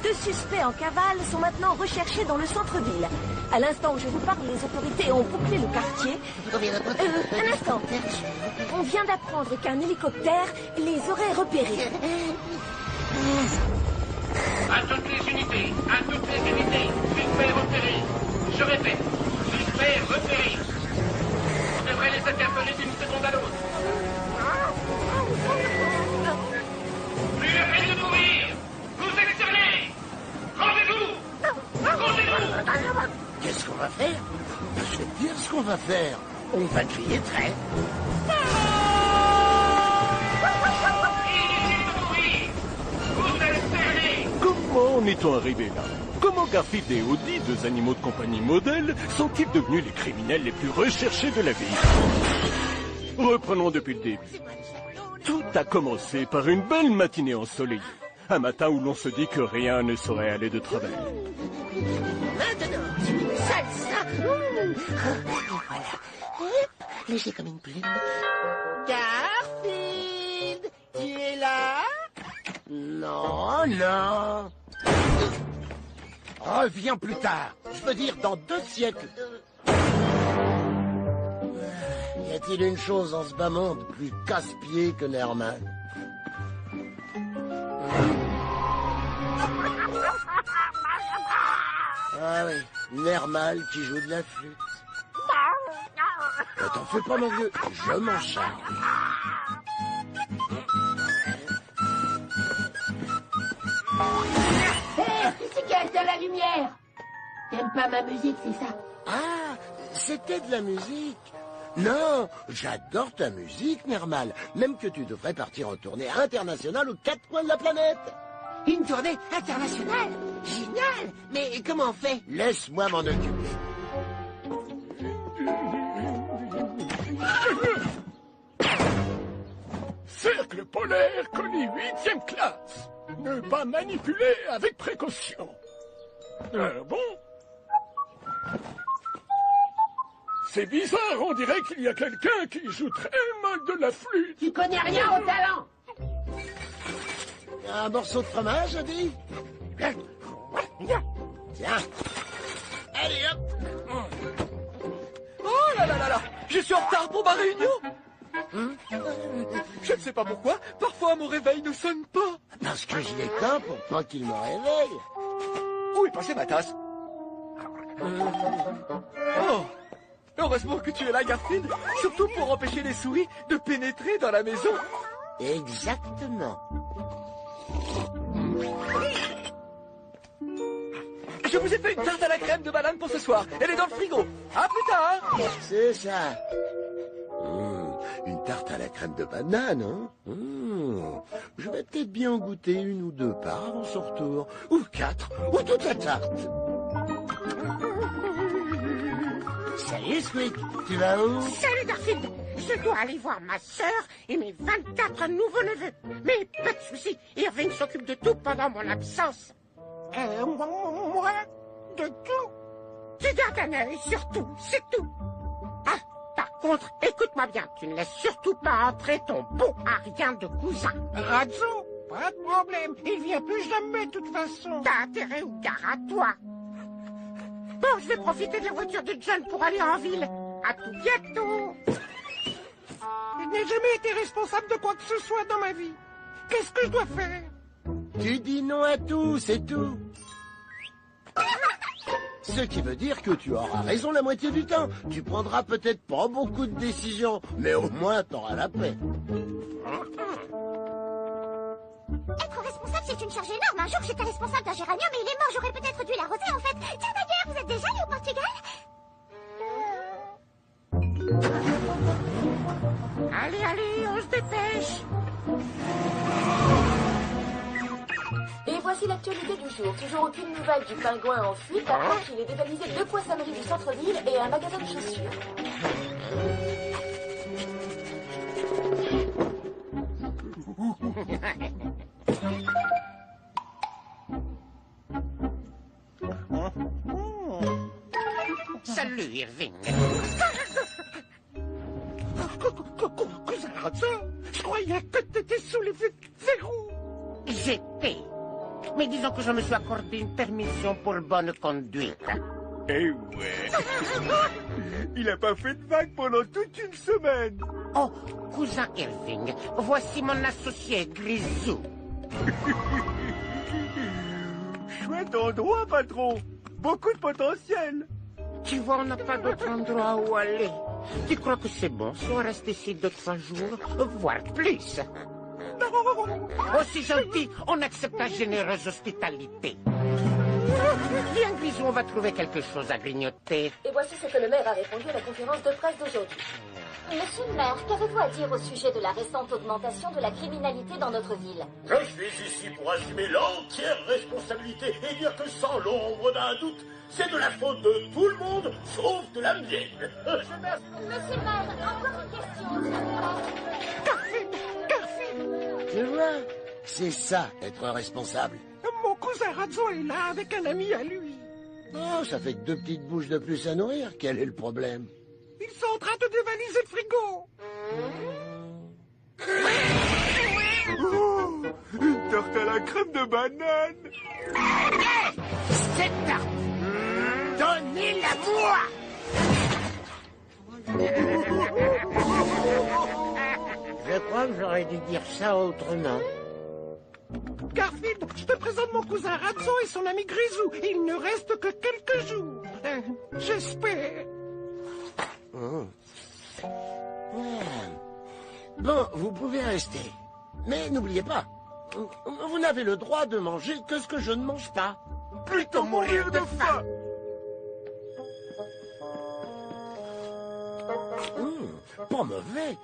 2 suspects en cavale sont maintenant recherchés dans le centre-ville. À l'instant où je vous parle, les autorités ont bouclé le quartier. Un instant. On vient d'apprendre qu'un hélicoptère les aurait repérés. À toutes les unités, suspect repéré. Je répète, suspect repéré. On devrait les interpeller d'une seconde à l'autre. Plus la peine de mourir. Vous êtes surnés. Rendez-vous. Rendez-vous. Qu'est-ce qu'on va faire? Je vais te dire ce qu'on va faire. On va crier trait. Comment en est-on arrivé là? Comment Garfield et Audi, 2 animaux de compagnie modèles, sont-ils devenus les criminels les plus recherchés de la ville? Reprenons depuis le début. Tout a commencé par une belle matinée ensoleillée. Un matin où l'on se dit que rien ne saurait aller de travers. Maintenant, tu me salsa. Et voilà. Hop, léger comme une plume. Garfield, tu es là? Non, non. Reviens plus tard. Je veux dire dans 2 siècles. Y a-t-il une chose en ce bas monde plus casse-pied que Nermal? Ah oui, Nermal qui joue de la flûte. T'en fais pas, mon vieux, je m'en charge. C'est qui a éteint la lumière? T'aimes pas ma musique, c'est ça? Ah, c'était de la musique. Non, j'adore ta musique, Nermal. Même que tu devrais partir en tournée internationale aux 4 coins de la planète. Une tournée internationale? Génial! Mais comment on fait? Laisse-moi m'en occuper. Cercle polaire connu 8e classe. Ne pas manipuler avec précaution. Bon. C'est bizarre, on dirait qu'il y a quelqu'un qui joue très mal de la flûte. Tu connais rien au talent! Un morceau de fromage, Adi? Tiens. Allez, hop. Oh là là là là! Je suis en retard pour ma réunion! Je ne sais pas pourquoi, parfois mon réveil ne sonne pas. Parce que je l'éteins pour pas qu'il me réveille. Où est passée ma tasse? Oh! Heureusement que tu es là, Garfield, surtout pour empêcher les souris de pénétrer dans la maison. Exactement. Je vous ai fait une tarte à la crème de banane pour ce soir. Elle est dans le frigo. À plus tard. C'est ça. Une tarte à la crème de banane, hein? Je vais peut-être bien en goûter 1 ou 2 parts avant son retour. Ou 4, ou toute la tarte. Salut, Squeak. Tu vas où? Salut, Garfield. Je dois aller voir ma sœur et mes 24 nouveaux neveux. Mais pas de souci, Irving s'occupe de tout pendant mon absence. Moi? De tout? Tu gardes un œil sur tout, c'est tout. Ah, par contre, écoute-moi bien, tu ne laisses surtout pas entrer ton bon à rien de cousin. Razzo, pas de problème, il vient plus jamais de toute façon. T'as intérêt au gare à toi. Bon, je vais profiter de la voiture de John pour aller en ville. À tout bientôt. Je n'ai jamais été responsable de quoi que ce soit dans ma vie. Qu'est-ce que je dois faire? Tu dis non à tout, c'est tout. Ce qui veut dire que tu auras raison la moitié du temps. Tu prendras peut-être pas beaucoup de décisions, mais au moins t'auras la paix. Être responsable, c'est une charge énorme. Un jour, j'étais responsable d'un géranium et il est mort. J'aurais peut-être dû l'arroser, en fait. Tiens, d'ailleurs, vous êtes déjà allé au Portugal? Allez, allez, on se dépêche. Et voici l'actualité du jour. Toujours aucune nouvelle du pingouin en fuite. Par contre, il est dévalisé 2 poissonneries du centre-ville et un magasin de chaussures. Salut, Irving. Cousin Razzo, je croyais que t'étais sous les verrous. J'étais. Mais disons que je me suis accordé une permission pour bonne conduite. Eh ouais. Il a pas fait de vague pendant toute une semaine. Oh, cousin Irving, voici mon associé Grisou. Chouette endroit, patron. Beaucoup de potentiel. Tu vois, on n'a pas d'autre endroit où aller. Tu crois que c'est bon si on reste ici 2-3 jours, voire plus? Aussi gentil, on accepte ta généreuse hospitalité. Viens, Grisou, on va trouver quelque chose à grignoter. Et voici ce que le maire a répondu à la conférence de presse d'aujourd'hui. Monsieur le maire, qu'avez-vous à dire au sujet de la récente augmentation de la criminalité dans notre ville? Je suis ici pour assumer l'entière responsabilité et dire que sans l'ombre d'un doute, c'est de la faute de tout le monde, sauf de la mienne. Monsieur le maire, encore une question, Tu vois, c'est ça, être responsable. Mon cousin Razzo est là avec un ami à lui. Oh, ça fait que 2 petites bouches de plus à nourrir. Quel est le problème? Ils sont en train de dévaliser le frigo. Oh, une tarte à la crème de banane. Cette tarte, donnez-la-moi. Je crois que j'aurais dû dire ça autrement. Garfield, je te présente mon cousin Razzo et son ami Grisou. Il ne reste que quelques jours. J'espère. Bon, vous pouvez rester. Mais n'oubliez pas, vous n'avez le droit de manger que ce que je ne mange pas. Plutôt mourir de faim. Pas mauvais.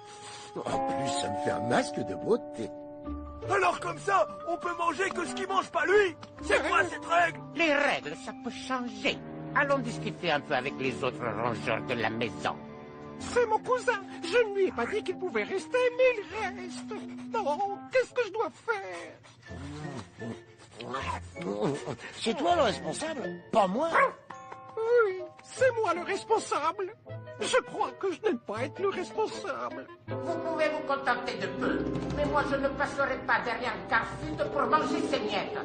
En plus, ça me fait un masque de beauté. Alors comme ça, on peut manger que ce qu'il mange pas lui. C'est quoi cette règle? Les règles, ça peut changer. Allons discuter un peu avec les autres rongeurs de la maison. C'est mon cousin. Je ne lui ai pas dit qu'il pouvait rester, mais il reste. Non, qu'est-ce que je dois faire? C'est toi le responsable, pas moi. Oui, c'est moi le responsable. Je crois que je n'aime pas être le responsable. Vous pouvez vous contenter de peu, mais moi je ne passerai pas derrière Garfield pour manger ses miettes.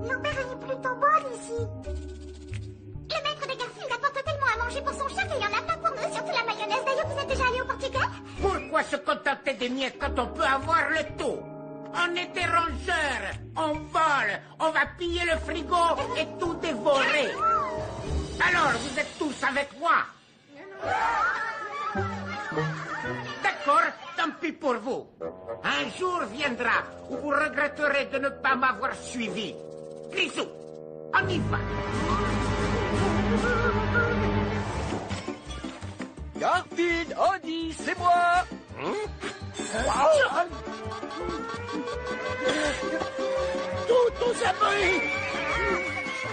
L'auberge est plutôt bonne ici. Le maître de Garfield apporte tellement à manger pour son chef et il y en a pas pour nous, surtout la mayonnaise. D'ailleurs, vous êtes déjà allé au Portugal? Pourquoi se contenter des miettes quand on peut avoir le tout? On est des rongeurs, on vole, on va piller le frigo et tout dévorer. Alors, vous êtes tous avec moi? D'accord, tant pis pour vous. Un jour viendra où vous regretterez de ne pas m'avoir suivi. Grisou, on y va. Garfield, Andy, c'est moi. Tous aux abris.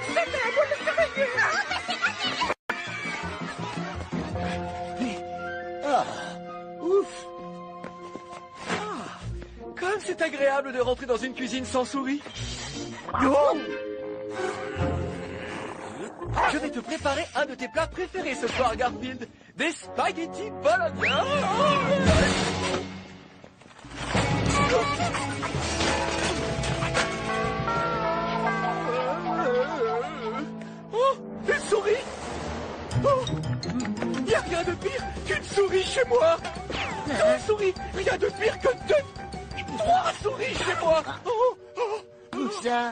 C'était à moi de surveiller. Ah, ouf. Comme c'est agréable de rentrer dans une cuisine sans souris. Oh, je vais te préparer un de tes plats préférés ce soir, Garfield. Des spaghettis bologna. Oh, une souris. Oh, y a rien de pire qu'une souris chez moi. Une souris, rien de pire que 3 souris chez moi. Oh, oh. Tout ça,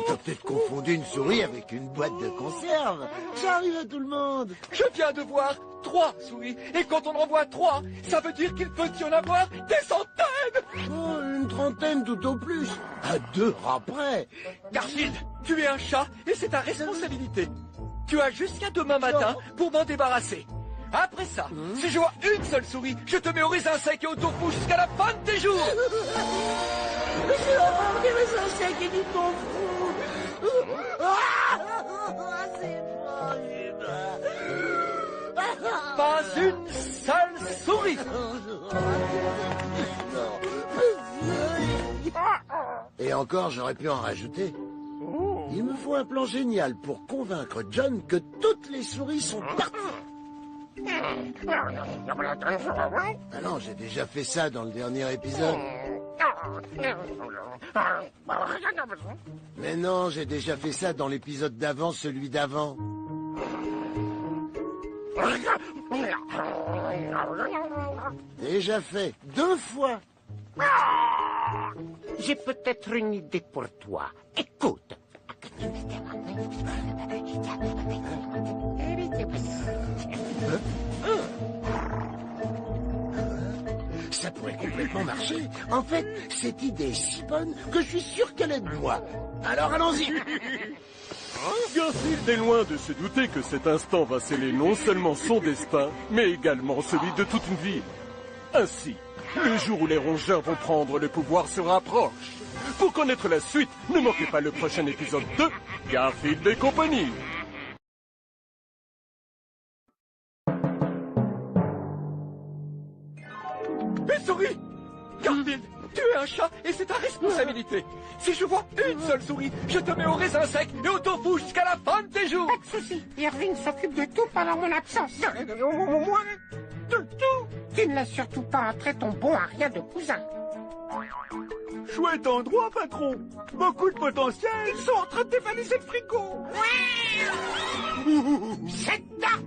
tu as peut-être confondu une souris avec une boîte de conserve. Ça arrive à tout le monde. Je viens de voir 3 souris. Et quand on en voit 3, ça veut dire qu'il peut y en avoir des centaines. Oh, une trentaine tout au plus. À 2 rats près. Garfield, tu es un chat et c'est ta responsabilité. Tu as jusqu'à demain matin pour m'en débarrasser. Après ça, si je vois une seule souris, je te mets au raisin sec et au tofu jusqu'à la fin de tes jours. J'ai horreur des raisins secs et du tofu. C'est Pas une seule souris. Et encore, j'aurais pu en rajouter. Il me faut un plan génial pour convaincre John que toutes les souris sont parties. Ah non, j'ai déjà fait ça dans le dernier épisode. Mais non, j'ai déjà fait ça dans l'épisode d'avant, celui d'avant. Déjà fait 2 fois. J'ai peut-être une idée pour toi. Écoute. Ça pourrait complètement marcher. En fait, cette idée est si bonne que je suis sûr qu'elle est de moi. Alors allons-y. Garfield est loin de se douter que cet instant va sceller non seulement son destin, mais également celui de toute une ville. Ainsi, le jour où les rongeurs vont prendre le pouvoir se rapproche. Pour connaître la suite, ne manquez pas le prochain épisode de Garfield et compagnie. Mais souris! Garfield, tu es un chat et c'est ta responsabilité. Si je vois une seule souris, je te mets au raisin sec et au tofu jusqu'à la fin de tes jours. Pas de soucis, Irving s'occupe de tout pendant mon absence. Moi, De tout. Tu ne laisses surtout pas entrer ton bon à rien de cousin. chouette endroit, patron. Beaucoup de potentiel. Ils sont en train de dévaliser le frigo. Cette tarte,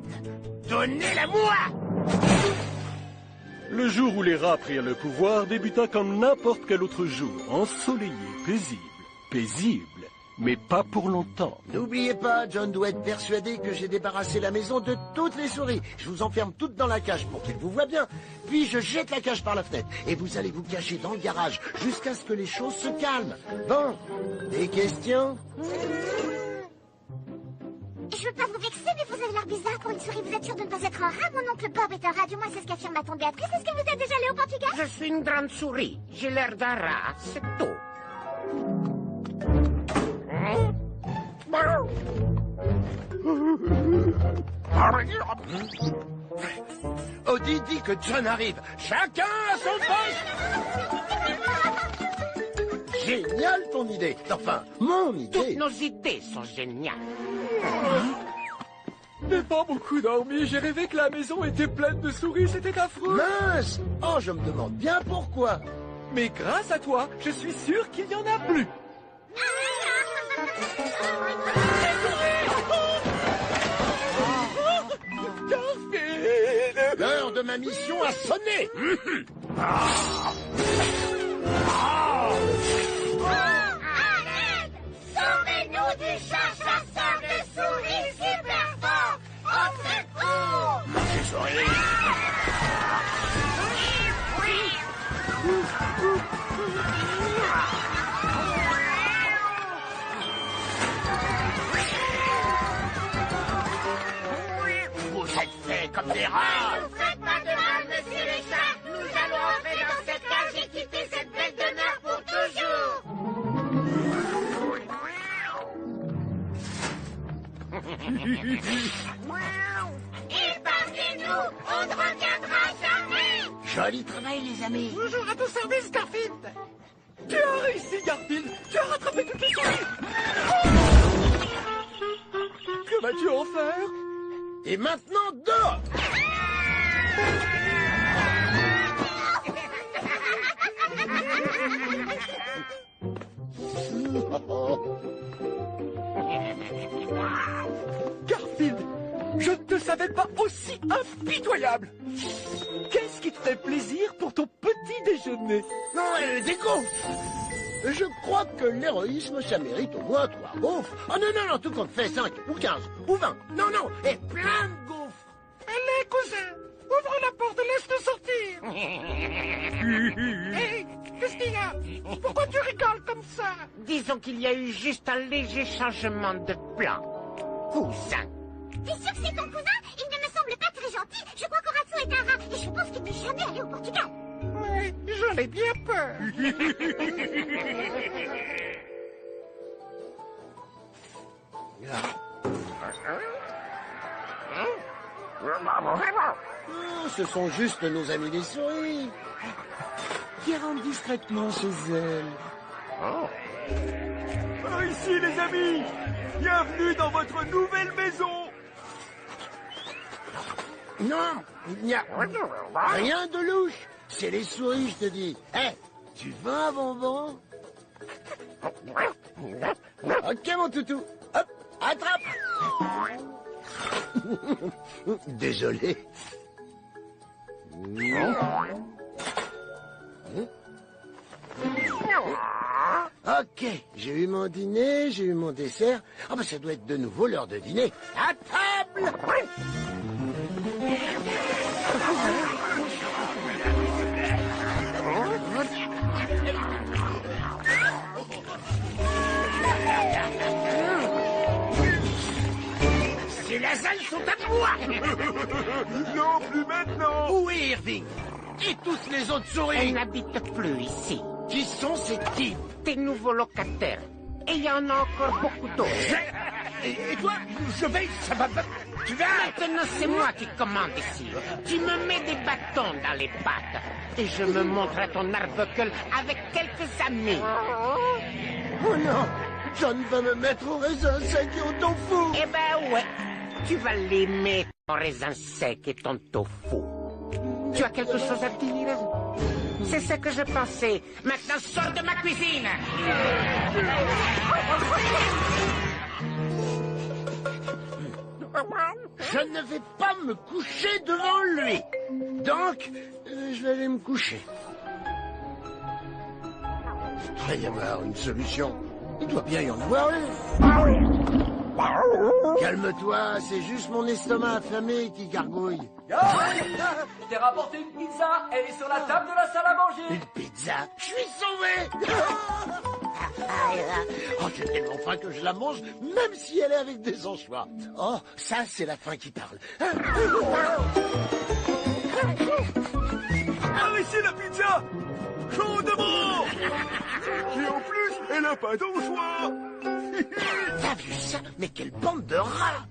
donnez-la-moi. Le jour où les rats prirent le pouvoir débuta comme n'importe quel autre jour, ensoleillé, paisible. Paisible, mais pas pour longtemps. N'oubliez pas, John doit être persuadé que j'ai débarrassé la maison de toutes les souris. Je vous enferme toutes dans la cage pour qu'il vous voie bien. Puis je jette la cage par la fenêtre. Et vous allez vous cacher dans le garage jusqu'à ce que les choses se calment. Bon, des questions? Je veux pas vous vexer, mais vous avez l'air bizarre pour une souris. Vous êtes sûr de ne pas être un rat? Mon oncle Bob est un rat. Du moins, c'est ce qu'affirme ma tante Béatrice. Est-ce que vous êtes déjà allé au Portugal? Je suis une grande souris. J'ai l'air d'un rat, c'est tout. Odie dit que John arrive. Chacun à son poste. Génial ton idée. Enfin, mon idée. Toutes nos idées sont géniales. J'ai pas beaucoup dormi. J'ai rêvé que la maison était pleine de souris. C'était affreux. Mince. Oh, je me demande bien pourquoi. Mais grâce à toi, je suis sûr qu'il y en a plus. L'heure de ma mission a sonné. Sauvez-nous du chat chasseur de souris super fort! Au secours! Mangez souris. Vous êtes faits comme des rats. Ne faites pas de mal, monsieur les chats! Nous allons entrer dans cette cage et quitter cette belle demeure pour toujours! Épargnez-nous! On ne reviendra jamais! Joli travail, les amis. Toujours à ton service, Garfield. Tu as réussi, Garfield. Tu as rattrapé toutes les souris. Que vas-tu en faire? Et maintenant, dehors. Garfield, je ne te savais pas aussi impitoyable. Qu'est-ce qui te ferait plaisir pour ton petit déjeuner? Non, des gaufres. Je crois que l'héroïsme, ça mérite au moins 3 gaufres. Oh non, non, non, tout compte fait 5 ou 15 ou 20. Non, non, et plein de gaufres. Allez, cousin, ouvre la porte et laisse-le sortir. Hé, qu'est-ce qu'il y a? Pourquoi tu rigoles comme ça? Disons qu'il y a eu juste un léger changement de plan. Cousin. T'es sûr que c'est ton cousin? Il ne me semble pas très gentil. Je crois qu'Horatio est un rat et je pense qu'il ne peut jamais aller au Portugal. Ouais, j'en ai bien peur. Oh, ce sont juste nos amis les souris qui rentrent discrètement chez elles. Par ici, les amis. Bienvenue dans votre nouvelle maison. Non, il n'y a rien de louche. C'est les souris, je te dis. Hé, Tu veux un bonbon? Ok, mon toutou. Hop, attrape. Désolé. Ok, j'ai eu mon dîner, j'ai eu mon dessert. Ah bah ça doit être de nouveau l'heure de dîner. À table! Ces lasagnes sont à moi. Non, plus maintenant. Où est Irving? Et toutes les autres souris? Elle n'habite plus ici. Qui sont ces types? Tes nouveaux locataires. Et il y en a encore beaucoup d'autres. Et toi, je vais... Ça va... Tu vas... Maintenant, c'est moi qui commande ici. Tu me mets des bâtons dans les pattes. Et je me montre à ton Arbuckle avec quelques amis. Oh non! John va me mettre au raisin sec et au tofu! Eh ben ouais. Tu vas l'aimer, ton raisin sec et ton tofu. Tu as quelque chose à dire? C'est ce que je pensais. Maintenant, sors de ma cuisine! Je ne vais pas me coucher devant lui. Donc, je vais aller me coucher. Il doit y avoir une solution. Il doit bien y en avoir une. Calme-toi, c'est juste mon estomac affamé qui gargouille. Je t'ai rapporté une pizza, elle est sur la table de la salle à manger. Une pizza? Je suis sauvé. Oh, j'ai tellement faim que je la mange, même si elle est avec des anchois. Oh, ça, c'est la faim qui parle. Ah oui, c'est la pizza. Chaudement. Et en plus, elle a pas d'anchois. T'as vu ça? Mais quelle bande de rats!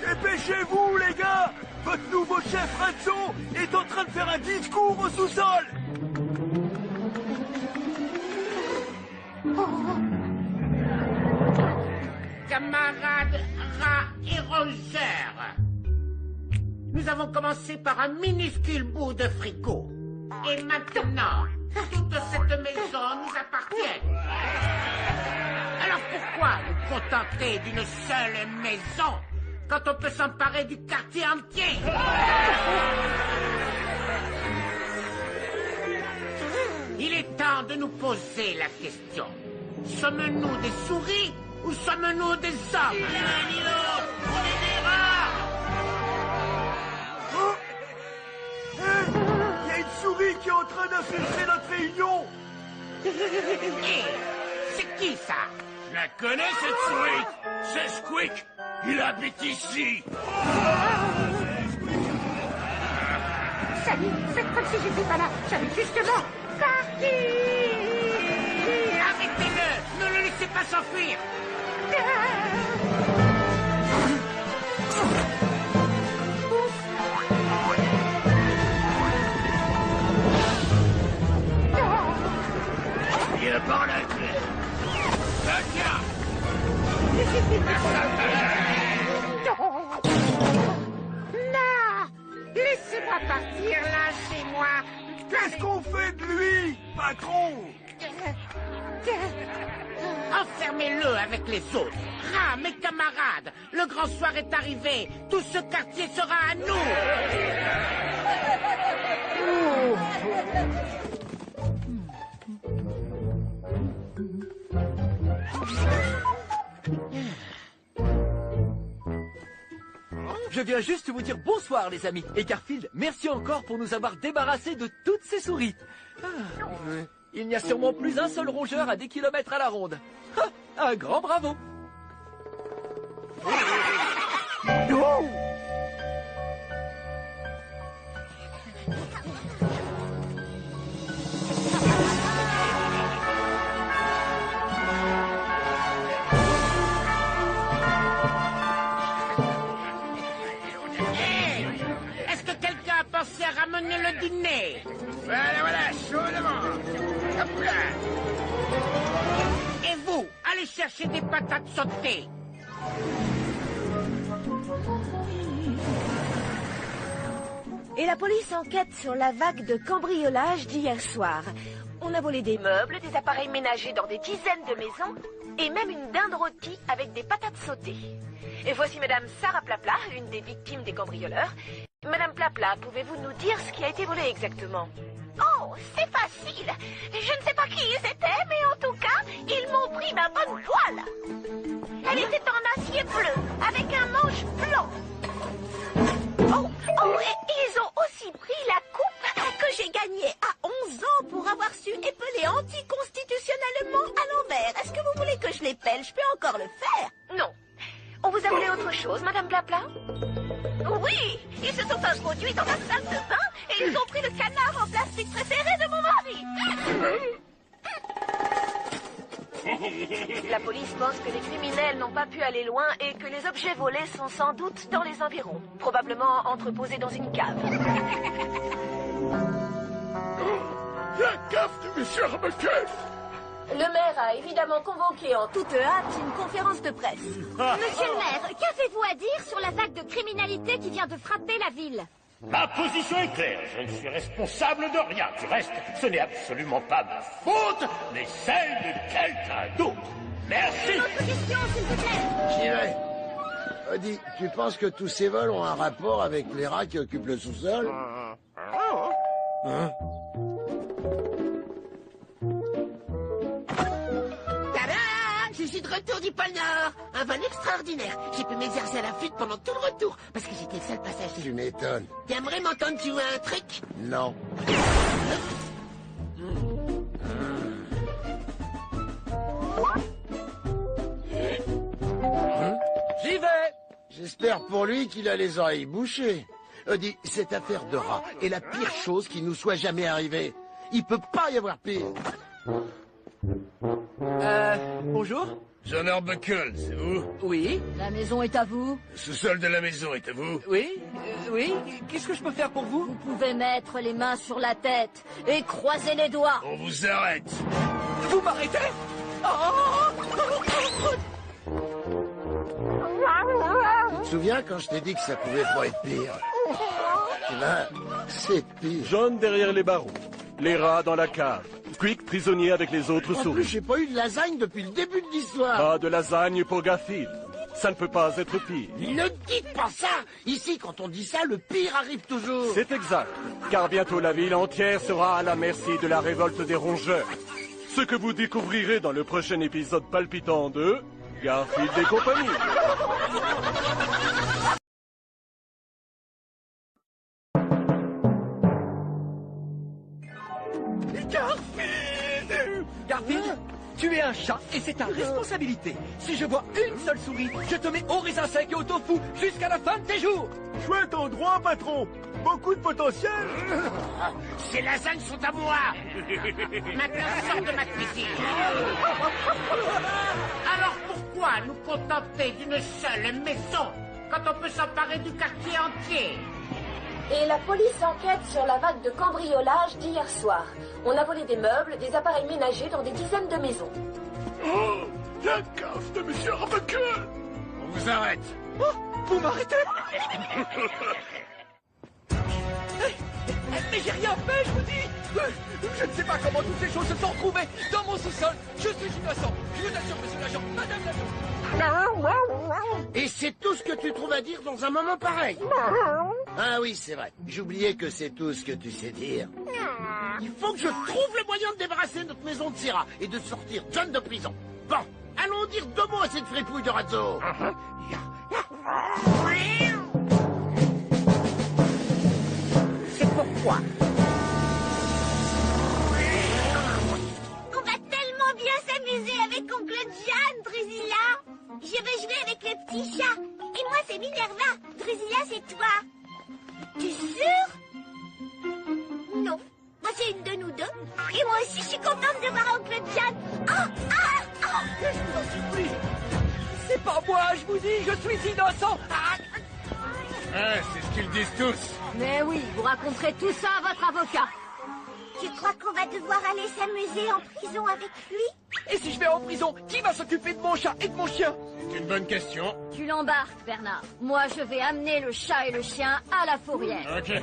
Dépêchez-vous, les gars! Votre nouveau chef Ratso est en train de faire un discours au sous-sol! Camarades rats et rongeurs, nous avons commencé par un minuscule bout de frigo. Et maintenant, toute cette maison nous appartient. Alors pourquoi nous contenter d'une seule maison quand on peut s'emparer du quartier entier? Il est temps de nous poser la question. Sommes-nous des souris ou sommes-nous des hommes? L'un ni l'autre, on est des rats! Il y a une souris qui est en train d'infiltrer notre réunion! C'est qui ça? Je la connais, cette souris. C'est Squeak. Il habite ici. Salut, faites comme si j'étais pas là. J'avais justement parti. Arrêtez-le. Ne le laissez pas s'enfuir. Viens par la clé. Tiens. Non! Laissez-moi partir, lâchez-moi! Qu'est-ce qu'on fait de lui, patron? Enfermez-le avec les autres! Ah, mes camarades! Le grand soir est arrivé! Tout ce quartier sera à nous! Je viens juste vous dire bonsoir, les amis. Et Garfield, merci encore pour nous avoir débarrassés de toutes ces souris. Il n'y a sûrement plus un seul rongeur à des kilomètres à la ronde. Un grand bravo. Pensez à ramener le dîner. Voilà, chaudement. Hop là. Et vous, allez chercher des patates sautées. Et la police enquête sur la vague de cambriolage d'hier soir. On a volé des meubles, des appareils ménagers dans des dizaines de maisons et même une dinde rôtie avec des patates sautées. Et voici Madame Sarah Plapla, une des victimes des cambrioleurs. Madame Plapla, pouvez-vous nous dire ce qui a été volé exactement? Oh, c'est facile. Je ne sais pas qui ils étaient, mais en tout cas, ils m'ont pris ma bonne poêle. Elle était en acier bleu, avec un manche blanc. Oh, et ils ont aussi pris la coupe que j'ai gagnée à 11 ans pour avoir su épeler anticonstitutionnellement à l'envers. Est-ce que vous voulez que je l'épelle? Je peux encore le faire. Non. On vous a volé autre chose, Madame Plapla? Oui, ils se sont introduits dans la salle de bain et ils ont pris le canard en plastique préféré de mon mari. La police pense que les criminels n'ont pas pu aller loin et que les objets volés sont sans doute dans les environs, probablement entreposés dans une cave. La cave de Monsieur Arbuckle! Le maire a évidemment convoqué en toute hâte une conférence de presse. Monsieur le maire, qu'avez-vous à dire sur la vague de criminalité qui vient de frapper la ville? Ma position est claire, je ne suis responsable de rien. Du reste, ce n'est absolument pas ma faute, mais celle de quelqu'un d'autre. Merci. Une autre question, s'il vous plaît. J'y vais. Odie, tu penses que tous ces vols ont un rapport avec les rats qui occupent le sous-sol? Hein? Je suis de retour du pôle Nord. Un vol extraordinaire. J'ai pu m'exercer à la flûte pendant tout le retour, parce que j'étais le seul passager. Tu m'étonnes. T'aimerais m'entendre jouer un truc? Non. J'y vais. J'espère pour lui qu'il a les oreilles bouchées. Odie, cette affaire de rat est la pire chose qui nous soit jamais arrivée. Il peut pas y avoir pire. Bonjour? John Arbuckle, c'est vous? Oui? La maison est à vous. Le sous-sol de la maison est à vous? Oui? Oui? Qu'est-ce que je peux faire pour vous? Vous pouvez mettre les mains sur la tête et croiser les doigts. On vous arrête. Vous m'arrêtez? Tu te souviens quand je t'ai dit que ça pouvait pas être pire? Eh ben, c'est pire. John derrière les barreaux. Les rats dans la cave. Quick prisonnier avec les autres En plus, souris. j'ai pas eu de lasagne depuis le début de l'histoire. Pas de lasagne pour Garfield. Ça ne peut pas être pire. Ne dites pas ça! Ici, quand on dit ça, le pire arrive toujours. C'est exact, car bientôt la ville entière sera à la merci de la révolte des rongeurs. Ce que vous découvrirez dans le prochain épisode palpitant de Garfield et compagnie. Garfield, tu es un chat et c'est ta responsabilité. Si je vois une seule souris, je te mets au raisin sec et au tofu jusqu'à la fin de tes jours. Chouette endroit, patron. Beaucoup de potentiel. Ces lasagnes sont à moi. Maintenant, sors de ma cuisine. Alors pourquoi nous contenter d'une seule maison quand on peut s'emparer du quartier entier? Et la police enquête sur la vague de cambriolage d'hier soir. On a volé des meubles, des appareils ménagers dans des dizaines de maisons. Oh, la cave de Monsieur Arbuckle. On vous arrête. Oh, vous m'arrêtez? Mais j'ai rien fait, je vous dis. Je ne sais pas comment toutes ces choses se sont retrouvées dans mon sous-sol. Je suis innocent. Je vous assure, monsieur l'agent, madame l'agent. Et c'est tout ce que tu trouves à dire dans un moment pareil. Ah oui, c'est vrai. J'oubliais que c'est tout ce que tu sais dire. Il faut que je trouve le moyen de débarrasser notre maison de Syrah et de sortir John de prison. Bon, allons dire 2 mots à cette fripouille de Razzo. C'est pourquoi? On va tellement bien s'amuser avec oncle John, Drusilla. Je vais jouer avec le petit chat. Et moi, c'est Minerva. Drusilla, c'est toi. T'es sûr? Non. Moi, c'est une de nous deux. Et moi aussi, je suis contente de voir oncle John. Je vous supplie. C'est pas moi, je vous dis, je suis innocent. C'est ce qu'ils disent tous. Mais oui, vous raconterez tout ça à votre avocat. Tu crois qu'on va devoir aller s'amuser en prison avec lui? Et si je vais en prison, qui va s'occuper de mon chat et de mon chien? C'est une bonne question. Tu l'embarques, Bernard. Moi, je vais amener le chat et le chien à la fourrière. Ok. Il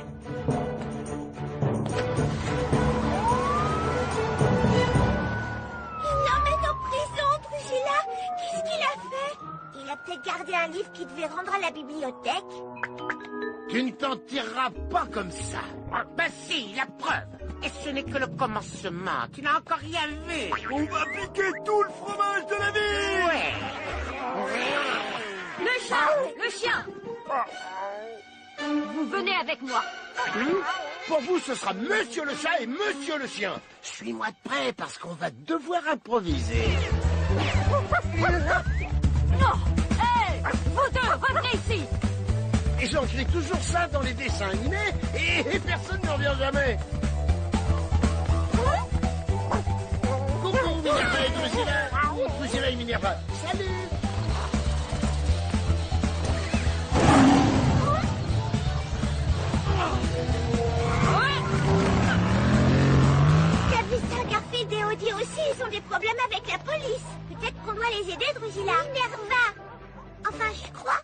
l'emmène en prison, Drusilla. Qu'est-ce qu'il a fait? Il a peut-être gardé un livre qu'il devait rendre à la bibliothèque. Tu ne t'en tireras pas comme ça. Bah si, la preuve. Et ce n'est que le commencement. Tu n'as encore rien vu. On va piquer tout le fromage de la ville. Ouais. Le chat, le chien. Vous venez avec moi. Pour vous, ce sera Monsieur le chat et Monsieur le chien. Suis-moi de près parce qu'on va devoir improviser. Non. Hé, vous deux, revenez ici. Et j'écris toujours ça dans les dessins animés et personne ne revient jamais. Coucou Minerva et Drusilla. Drusilla et Minerva. Salut. T'as vu ça, Garfield et Odie aussi, ils ont des problèmes avec la police. Peut-être qu'on doit les aider, Drusilla. Minerva. Enfin, je crois.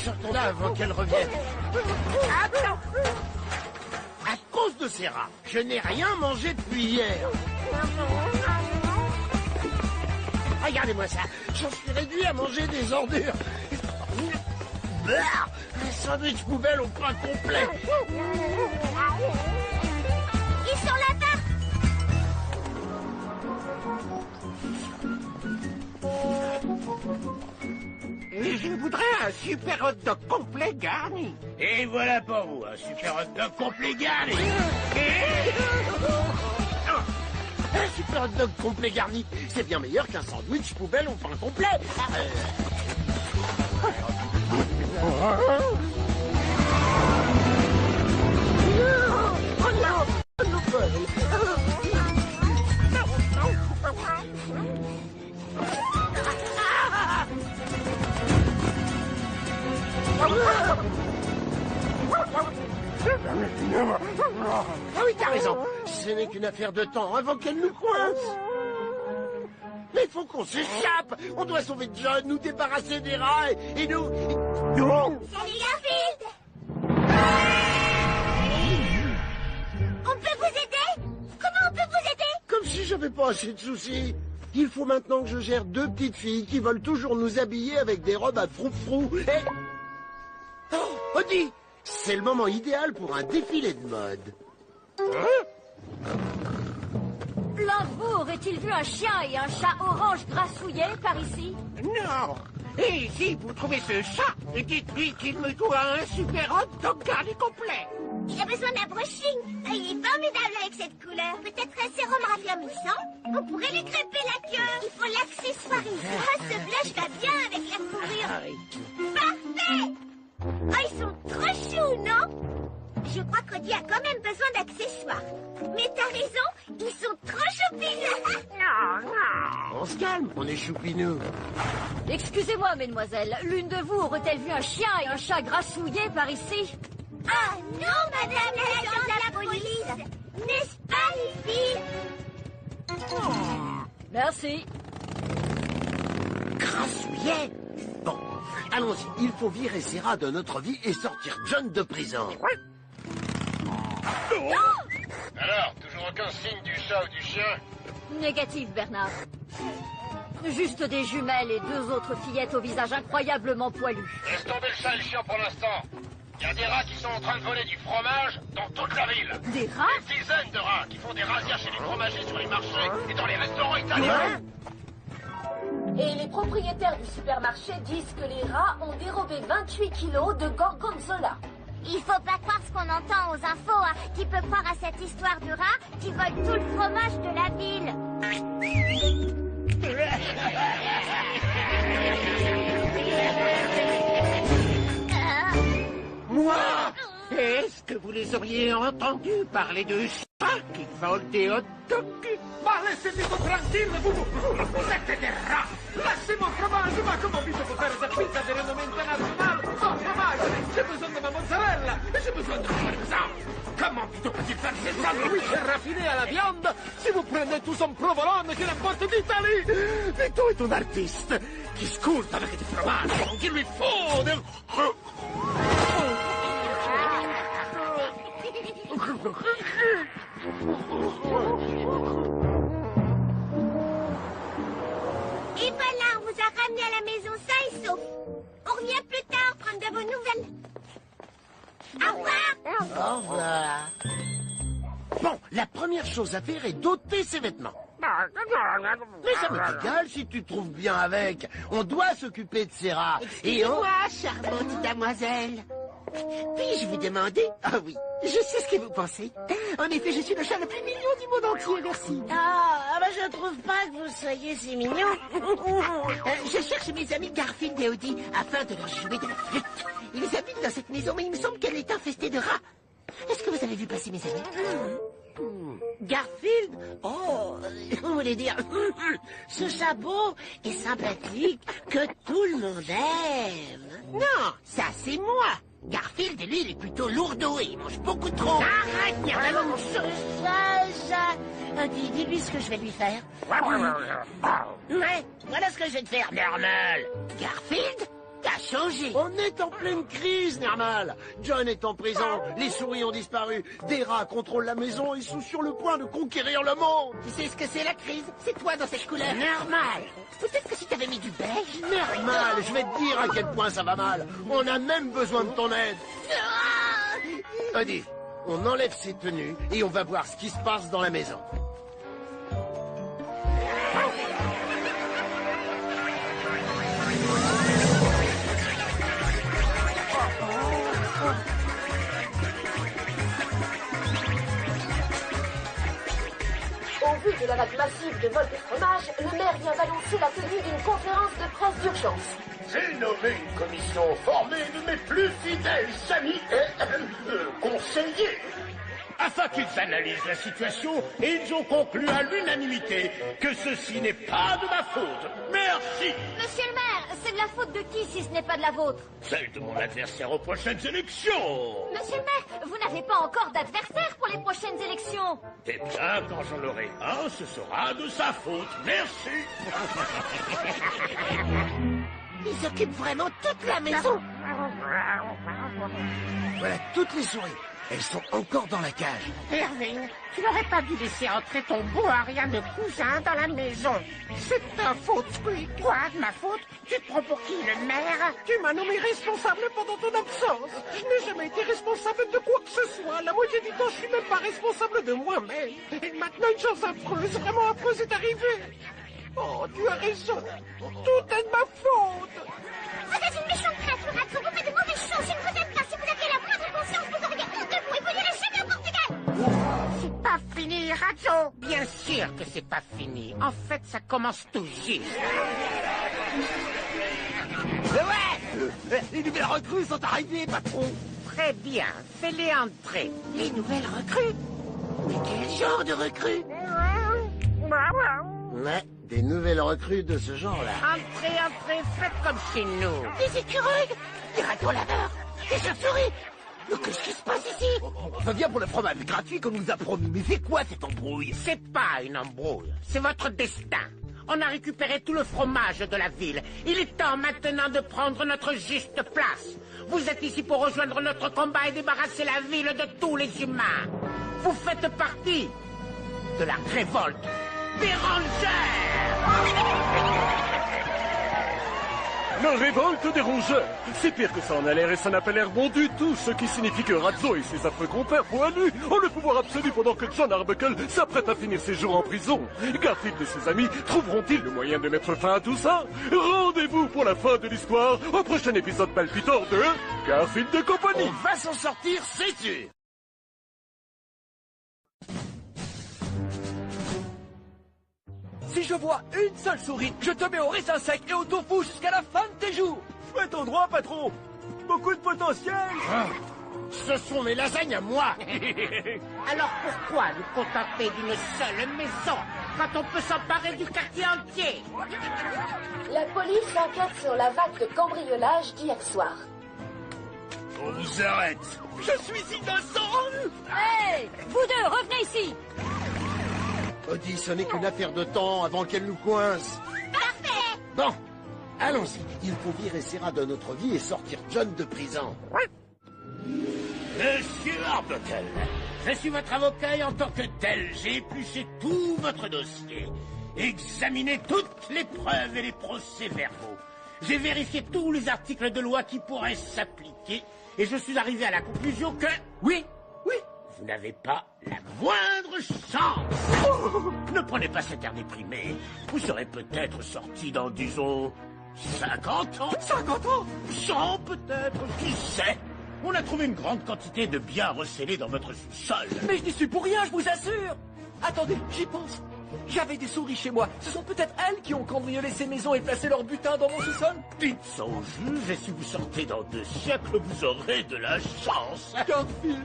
Sortons là avant qu'elle revienne. À cause de ces rats, je n'ai rien mangé depuis hier. Regardez-moi ça, j'en suis réduit à manger des ordures. Un sandwich poubelle au pain complet. Ils sont là-bas. Et je voudrais un super hot dog complet garni. Et voilà pour vous, un super hot dog complet garni. Un super hot dog complet garni, c'est bien meilleur qu'un sandwich poubelle au pain complet. Ah oui, t'as raison. Ce n'est qu'une affaire de temps avant qu'elle nous coince. Mais il faut qu'on s'échappe. On doit sauver John, nous débarrasser des rats et nous... Salut, Garfield. On peut vous aider? Comment on peut vous aider? Comme si j'avais pas assez de soucis. Il faut maintenant que je gère deux petites filles qui veulent toujours nous habiller avec des robes à froufrou. Et... Oh, Odie, c'est le moment idéal pour un défilé de mode. L'un de vous aurait-il vu un chien et un chat orange grassouillés par ici? Non. Et si vous trouvez ce chat, dites-lui qu'il me doit un super hot dog garni complet. Il a besoin d'un brushing. Il est formidable avec cette couleur. Peut-être un sérum raffermissant? On pourrait lui crêper la queue. Il faut l'accessoiriser. Oh, ce blush va bien avec la fourrure. Parfait! Oh, ils sont trop choux, non? Je crois qu'Odie a quand même besoin d'accessoires. Mais t'as raison, ils sont trop choupinous. On se calme, on est choupinous. Excusez-moi, mesdemoiselles, l'une de vous aurait-elle vu un chien et un chat grassouillés par ici? Ah non, madame l'agent de la police. N'est-ce pas, les filles? Merci. Grassouillet. Bon, allons-y, il faut virer ces rats de notre vie et sortir John de prison. Alors, toujours aucun signe du chat ou du chien? Négatif, Bernard. Juste des jumelles et deux autres fillettes au visage incroyablement poilu. Laisse tomber le chat et le chien pour l'instant. Il y a des rats qui sont en train de voler du fromage dans toute la ville. Des rats? Des dizaines de rats qui font des razzias chez les fromagers sur les marchés et dans les restaurants italiens. Et les propriétaires du supermarché disent que les rats ont dérobé 28 kilos de gorgonzola. Il faut pas croire ce qu'on entend aux infos, hein. Qui peut croire à cette histoire de rats qui volent tout le fromage de la ville? Moi? Est-ce que vous les auriez entendus parler de chats qui volent des hot dogs? Ma laissez-moi tranquille, vous êtes des rats. Laissez mon fromage, ma comment vi devo fare questa pizza di renommée internazionale sans fromage? J'ai besoin de ma mozzarella et j'ai besoin de parmesan. Comment vi peut-il faire ces sandwichs raffinés à la viande si vous prenez tous un provolone qui n'importe d'Italie? Vito est un artiste qui sculpte avec du fromage, qu'il lui faut del... Et voilà, on vous a ramené à la maison sain et sauf. On revient plus tard prendre de vos nouvelles. Au revoir. Au revoir. Bon, la première chose à faire est d'ôter ses vêtements. Mais ça m'est égal si tu te trouves bien avec. On doit s'occuper de ces rats. Et on... Excusez-moi, charmante damoiselle. Puis-je vous demander? Ah oui, je sais ce que vous pensez. En effet, je suis le chat le plus mignon du monde entier, merci. Je trouve pas que vous soyez si mignon. Je cherche mes amis Garfield et Odie afin de leur jouer de la flûte. Ils habitent dans cette maison, mais il me semble qu'elle est infestée de rats. Est-ce que vous avez vu passer mes amis? Garfield? Oh, vous voulez dire ce chat beau et sympathique que tout le monde aime. Non, ça c'est moi. Garfield, lui, il est plutôt lourdeau et il mange beaucoup trop. Arrête, ça. Dis-lui ce que je vais lui faire. Ouais, voilà ce que je vais te faire, Normal. Garfield, t'as changé. On est en pleine crise, Nermal. John est en prison, les souris ont disparu, des rats contrôlent la maison et sont sur le point de conquérir le monde. Tu sais ce que c'est la crise? C'est toi dans cette couleur. Normal. Peut-être que si t'avais mis du beige. Nermal, je vais te dire à quel point ça va mal. On a même besoin de ton aide. Odie, on enlève ses tenues et on va voir ce qui se passe dans la maison. Au vu de la vague massive de vol de fromage, le maire vient d'annoncer la tenue d'une conférence de presse d'urgence. J'ai nommé une commission formée de mes plus fidèles amis et conseillers, afin qu'ils analysent la situation, et ils ont conclu à l'unanimité que ceci n'est pas de ma faute. Merci. Monsieur le maire, c'est de la faute de qui si ce n'est pas de la vôtre? Celle de mon adversaire aux prochaines élections. Monsieur le maire, vous n'avez pas encore d'adversaire pour les prochaines élections. Eh bien, quand j'en aurai un, ce sera de sa faute. Merci. Ils occupent vraiment toute la maison. Voilà toutes les souris. Elles sont encore dans la cage. Hervé, tu n'aurais pas dû laisser entrer ton beau Ariane cousin dans la maison. C'est ta faute, Squeak. Quoi, de ma faute? Tu te prends pour qui, le maire? Tu m'as nommé responsable pendant ton absence. Je n'ai jamais été responsable de quoi que ce soit. La moitié du temps, je suis même pas responsable de moi-même. Et maintenant, une chose affreuse, vraiment affreuse est arrivée. Oh, tu as raison. Tout est de ma faute. Vous êtes une méchante créature, Ratso. Vous faites de mauvaises choses. Je ne vous aime pas. Si vous aviez la moindre conscience, vous auriez honte de vous et vous n'irez jamais au Portugal. C'est pas fini, Ratso. Bien sûr que c'est pas fini. En fait, ça commence tout juste. Les nouvelles recrues sont arrivées, patron. Très bien. Fais-les entrer. Les nouvelles recrues? Mais quel genre de recrues? Ouais, des nouvelles recrues de ce genre-là. Entrez, entrez, faites comme chez nous. Des écureuils, des ratons laveurs, des chauves-souris. Mais qu'est-ce qui se passe ici? Ça vient pour le fromage gratuit qu'on nous a promis. Mais c'est quoi cette embrouille? C'est pas une embrouille, c'est votre destin. On a récupéré tout le fromage de la ville. Il est temps maintenant de prendre notre juste place. Vous êtes ici pour rejoindre notre combat et débarrasser la ville de tous les humains. Vous faites partie de la révolte des rangers. La révolte des rongeurs. C'est pire que ça en a l'air et ça n'a pas l'air bon du tout, ce qui signifie que Razzo et ses affreux compères poilus ont le pouvoir absolu pendant que John Arbuckle s'apprête à finir ses jours en prison. Garfield et ses amis trouveront-ils le moyen de mettre fin à tout ça? Rendez-vous pour la fin de l'histoire au prochain épisode palpitant de Garfield et compagnie. On va s'en sortir, c'est sûr. Si je vois une seule souris, je te mets au raisin sec et au tofu jusqu'à la fin de tes jours. Chouette endroit, patron. Beaucoup de potentiel. Ce sont mes lasagnes à moi. Alors pourquoi nous contenter d'une seule maison quand on peut s'emparer du quartier entier? La police enquête sur la vague de cambriolage d'hier soir. On vous arrête. Je suis innocent. Hey, vous deux, revenez ici. Odie, ce n'est qu'une affaire de temps avant qu'elle nous coince. Parfait. Bon, allons-y. Il faut virer Serra de notre vie et sortir John de prison. Monsieur Arbuckle, je suis votre avocat et en tant que tel, j'ai épluché tout votre dossier, examiné toutes les preuves et les procès-verbaux. J'ai vérifié tous les articles de loi qui pourraient s'appliquer et je suis arrivé à la conclusion que... Oui, vous n'avez pas la moindre chance. Ne prenez pas cet air déprimé. Vous serez peut-être sorti dans, disons, 50 ans. 50 ans. 100 peut-être, qui sait? On a trouvé une grande quantité de biens recélés dans votre sous-sol. Mais je n'y suis pour rien, je vous assure. Attendez, j'y pense. J'avais des souris chez moi. Ce sont peut-être elles qui ont cambriolé ces maisons et placé leur butin dans mon sous-sol. Dites ça au juge et si vous sortez dans 2 siècles, vous aurez de la chance. Garfield.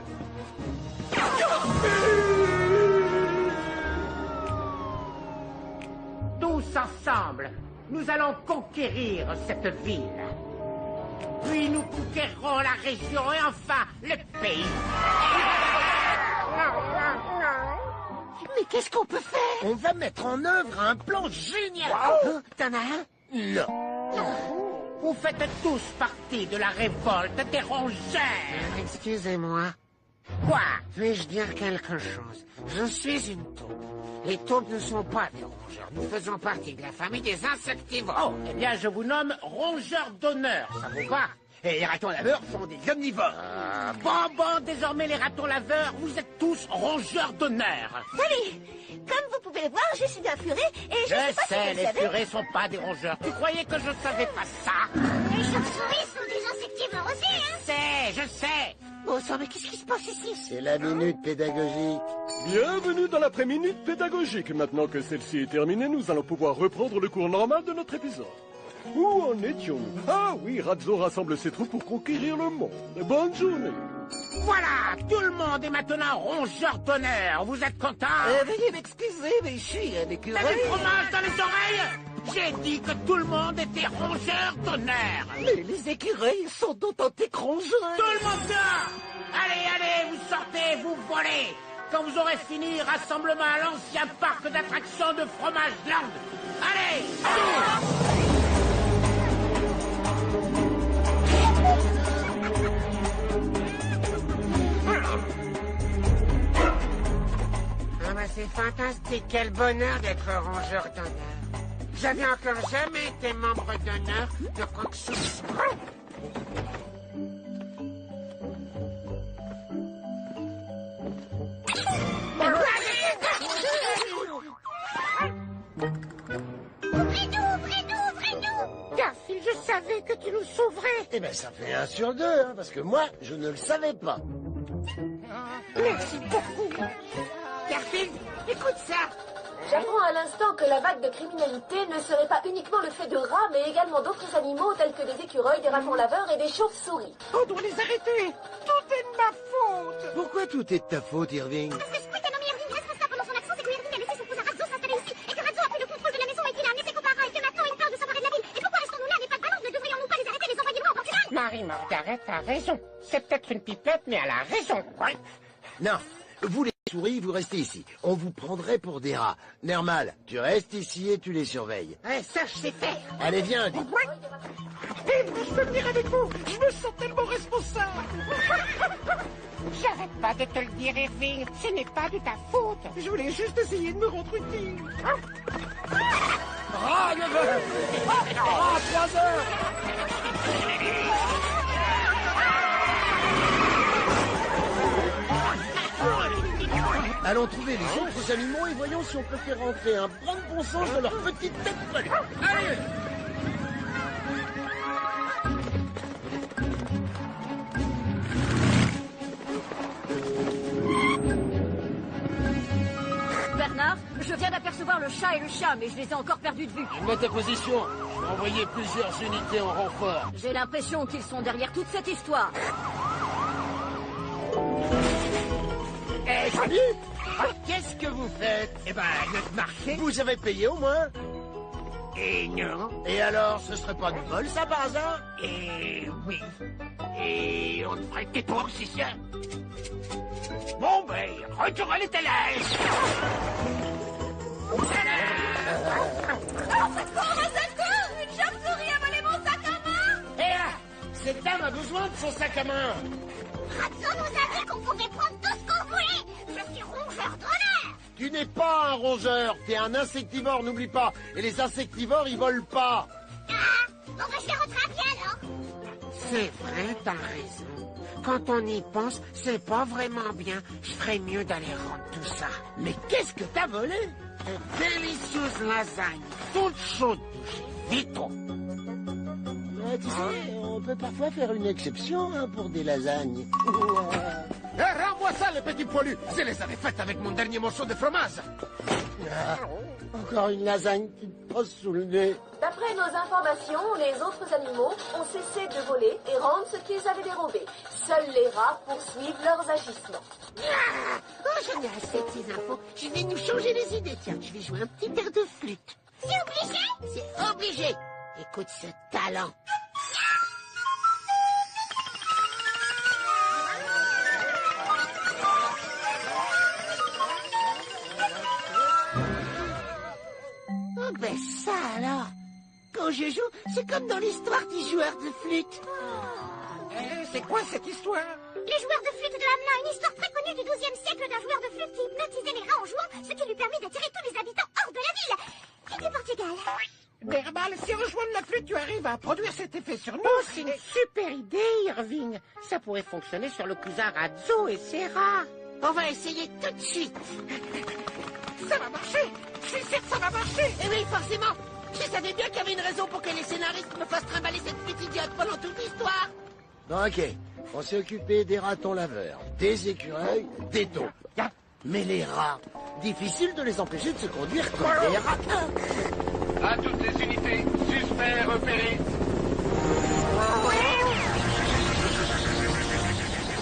Tous ensemble, nous allons conquérir cette ville. Puis nous conquérerons la région et enfin le pays. Mais qu'est-ce qu'on peut faire? On va mettre en œuvre un plan génial. Hein, t'en as un? Non. Vous faites tous partie de la révolte des rongeurs. Excusez-moi. Quoi? Puis-je dire quelque chose? Je suis une taupe. Les taupes ne sont pas des rongeurs. Nous faisons partie de la famille des insectivores. Oh, eh bien, je vous nomme rongeur d'honneur. Ça vous va? Et les ratons laveurs sont des omnivores. Bon, désormais, les ratons laveurs, vous êtes tous rongeurs d'honneur. Salut. Comme vous pouvez le voir, je suis un furet et je sais pas si sais, vous le les savez. furets sont pas des rongeurs. Tu croyais que je savais pas ça? Les chauves-souris sont des insectivores aussi, hein. Je sais. Oh, ça, mais qu'est-ce qui se passe ici? C'est la minute pédagogique. Bienvenue dans l'après-minute pédagogique. Maintenant que celle-ci est terminée, nous allons pouvoir reprendre le cours normal de notre épisode. Où en étions-nous? Ah oui, Razzo rassemble ses troupes pour conquérir le monde. Bonne journée. Voilà, tout le monde est maintenant rongeur d'honneur. Vous êtes contents? Veuillez m'excuser, mais je suis un écureuil. T'as du fromage dans les oreilles? J'ai dit que tout le monde était rongeur d'honneur. Mais les écureuils sont d'authentiques rongeurs. Tout le monde dehors! Allez, vous sortez, vous volez. Quand vous aurez fini, rassemblement à l'ancien parc d'attractions de Fromage-Land. Allez, Ah bah c'est fantastique, quel bonheur d'être rongeur d'honneur. J'avais encore jamais été membre d'honneur de quoi que ce soit. Ouvrez-nous! Garfield, je savais que tu nous sauverais. Eh ben, ça fait 1 sur 2, hein, parce que moi, je ne le savais pas. Merci beaucoup. Garfield, écoute ça. J'apprends à l'instant que la vague de criminalité ne serait pas uniquement le fait de rats, mais également d'autres animaux tels que des écureuils, des ratons laveurs et des chauves-souris. On doit les arrêter. Tout est de ma faute. Pourquoi tout est de ta faute, Irving? Parce que Squid a nommé Irving responsable pendant son absence et que Irving a laissé son cousin Razzo s'installer ici. Et que Razzo a pris le contrôle de la maison et qu'il a amené ses copains et que maintenant il parle de s'emparer de la ville. Et pourquoi restons-nous là? N'est pas de balance, ne devrions-nous pas les arrêter et les envoyer loin au Portugal? Marie Margaret a raison. C'est peut-être une pipette, mais elle a raison. Ouais. Non, vous les souris, vous restez ici. On vous prendrait pour des rats. Nermal, tu restes ici et tu les surveilles. Ouais, ça, je sais faire. Allez, viens, dis. Je peux venir avec vous. Je me sens tellement responsable. J'arrête pas de te le dire, Irving. Ce n'est pas de ta faute. Je voulais juste essayer de me rendre utile. Ah, 9 heures. Ah, 3 heures. Allons trouver les autres animaux et voyons si on peut faire rentrer un brin de bon sens dans leur petite tête pelée. Allez! Bernard, je viens d'apercevoir le chat et le chat, mais je les ai encore perdus de vue. Mets ta position. Je vais envoyer plusieurs unités en renfort. J'ai l'impression qu'ils sont derrière toute cette histoire. Eh, salut! Qu'est-ce que vous faites? Eh ben, notre marché. Vous avez payé au moins? Et non. Et alors, ce serait pas de vol, ça, par hasard? Et oui. Et on te ferait tes tours, si c'est. Bon, ben, retour à l'étalage. Au secours! Une chauve-souris a volé mon sac à main! Eh, cette dame a besoin de son sac à main. Ratso nous a dit qu'on pouvait prendre tout ce qu'on voulait. Je suis rongeur d'honneur. Tu n'es pas un rongeur, t'es un insectivore, n'oublie pas. Et les insectivores, ils volent pas. Ah, bon, bah, je vais rattraper alors. C'est vrai, t'as raison. Quand on y pense, c'est pas vraiment bien. Je ferais mieux d'aller rendre tout ça. Mais qu'est-ce que t'as volé? De délicieuses lasagnes, toutes chaudes de chez Vito. Tu sais, on peut parfois faire une exception pour des lasagnes. Rends-moi ça, les petits poilus. Je les avais faites avec mon dernier morceau de fromage. Encore une lasagne qui te passe sous le nez. D'après nos informations, les autres animaux ont cessé de voler et rendent ce qu'ils avaient dérobé. Seuls les rats poursuivent leurs agissements. Oh, j'en ai assez de ces infos. Je vais nous changer les idées. Tiens, je vais jouer un petit air de flûte. C'est obligé? C'est obligé. Écoute ce talent. Oh ben ça alors. Quand je joue, c'est comme dans l'histoire du joueur de flûte. C'est quoi cette histoire? Les joueurs de flûte de Hamelin, une histoire très connue du XIIe siècle d'un joueur de flûte qui hypnotisait les rats en jouant, ce qui lui permet d'attirer tous les habitants hors de la ville. Et du Portugal. Berbal, si en jouant de la flûte, tu arrives à produire cet effet sur nous. Oh, c'est une super idée, Irving. Ça pourrait fonctionner sur le cousin Razzo et ses rats. On va essayer tout de suite. Ça va marcher. Je suis sûr que ça va marcher. Eh oui, forcément. Je savais bien qu'il y avait une raison pour que les scénaristes me fassent trimballer cette petite idiote pendant toute l'histoire. Bon, ok. On s'est occupé des ratons laveurs, des écureuils, des taupes. Mais les rats, difficile de les empêcher de se conduire comme des rats. À toutes les unités, suspect repéré.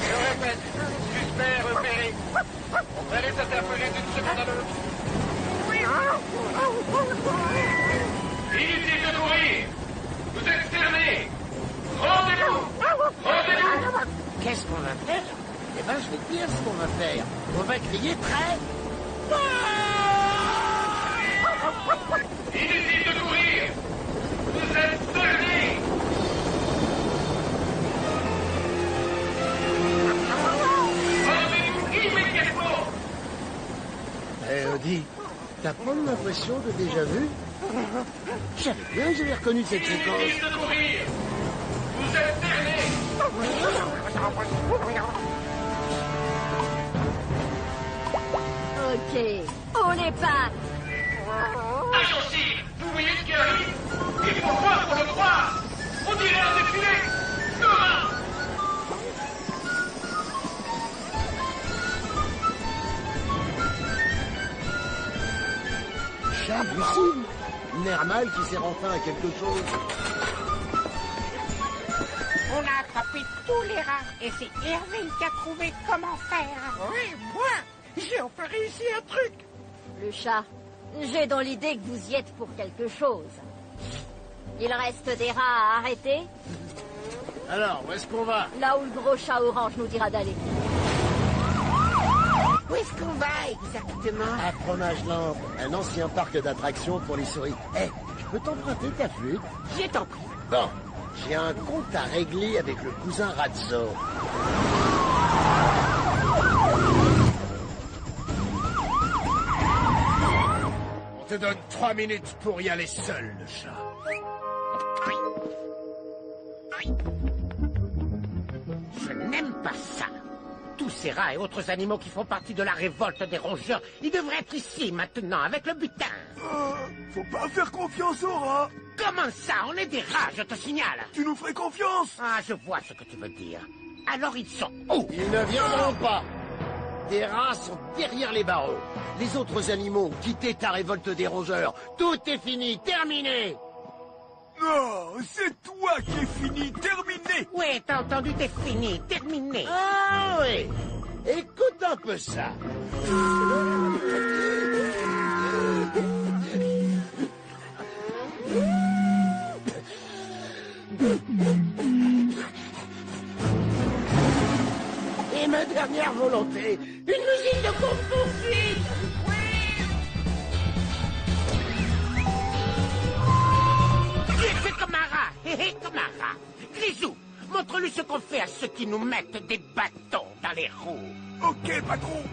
Je répète, suspect repéré. On va les interpeller d'une seconde à l'autre. Inutile de courir. Vous êtes fermés. Rendez-vous. Rendez-vous. Qu'est-ce qu'on va faire? Eh ben, je vais te dire ce qu'on va faire. On va crier très... Inutile de courir. Vous êtes fermés. Rendez-vous immédiatement. Eh, Odie, t'as pas l'impression de déjà vu? J'avais bien que j'avais reconnu cette séquence. Inutile de courir. Vous êtes fermés. Ok, on les passe. Agent Cyr, vous voyez ce qui arrive? Il faut croire pour le croire. On dirait un défilé. Demain. Chavissime. Nermal qui sert enfin à quelque chose. On a attrapé tous les rats et c'est Irving qui a trouvé comment faire. Oui, moi, j'ai enfin réussi un truc. Le chat, j'ai dans l'idée que vous y êtes pour quelque chose. Il reste des rats à arrêter? Alors, où est-ce qu'on va? Là où le gros chat orange nous dira d'aller. Où est-ce qu'on va exactement? À Fromage-Land, un ancien parc d'attractions pour les souris. Eh, je peux t'emprunter ta flûte? J'ai t'en prie. Bon, j'ai un compte à régler avec le cousin Razzo. On te te donne 3 minutes pour y aller seul, le chat. Je n'aime pas ça. Tous ces rats et autres animaux qui font partie de la révolte des rongeurs, ils devraient être ici maintenant, avec le butin. Faut pas faire confiance aux rats. Comment ça? On est des rats, je te signale. Tu nous ferais confiance? Ah, je vois ce que tu veux dire. Alors ils sont où? Ils ne viendront pas. Des rats sont derrière les barreaux. Les autres animaux ont quitté ta révolte des rongeurs. Tout est fini, terminé. Non, c'est toi qui es fini, terminé. Oui, t'as entendu, t'es fini, terminé. Ah oui. Écoute un peu ça. Et ma dernière volonté, une musique de course-poursuite. C'est comme un rat, comme un rat. Grisou, montre-lui ce qu'on fait à ceux qui nous mettent des bâtons dans les roues. Ok, patron.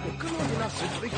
Mais comment démarre ce truc?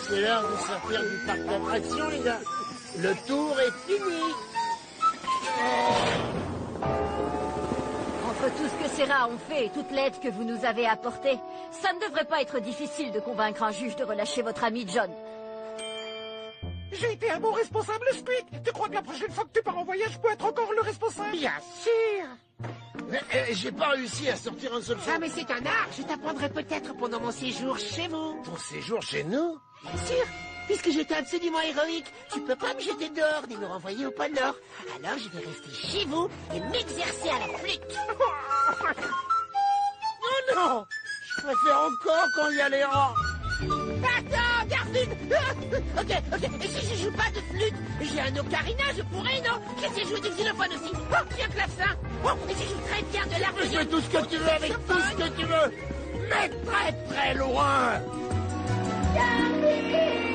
C'est l'heure de sortir du parc d'attractions, les gars. Le tour est fini. Entre tout ce que ces rats ont fait et toute l'aide que vous nous avez apportée, ça ne devrait pas être difficile de convaincre un juge de relâcher votre ami John. J'ai été un bon responsable, Squeak. Tu crois que la prochaine fois que tu pars en voyage, je peux être encore le responsable? Bien sûr. J'ai pas réussi à sortir un seul son. Ah, mais c'est un art. Je t'apprendrai peut-être pendant mon séjour chez vous. Ton séjour chez nous? Bien sûr. Puisque j'étais absolument héroïque, tu peux pas me jeter dehors ni me renvoyer au pôle Nord. Alors je vais rester chez vous et m'exercer à la flûte. Oh non! Je préfère encore quand il y a les rats. Attends, Garfield. Ok. Et si je joue pas de flûte, j'ai un ocarina, je pourrais, non? Je sais jouer du xylophone aussi. Oh, j'ai un clavecin. Oh, et si je joue très bien de l'harmonie. Fais tout ce que tu veux avec tout ce que tu veux. Mais très très loin. Garfield!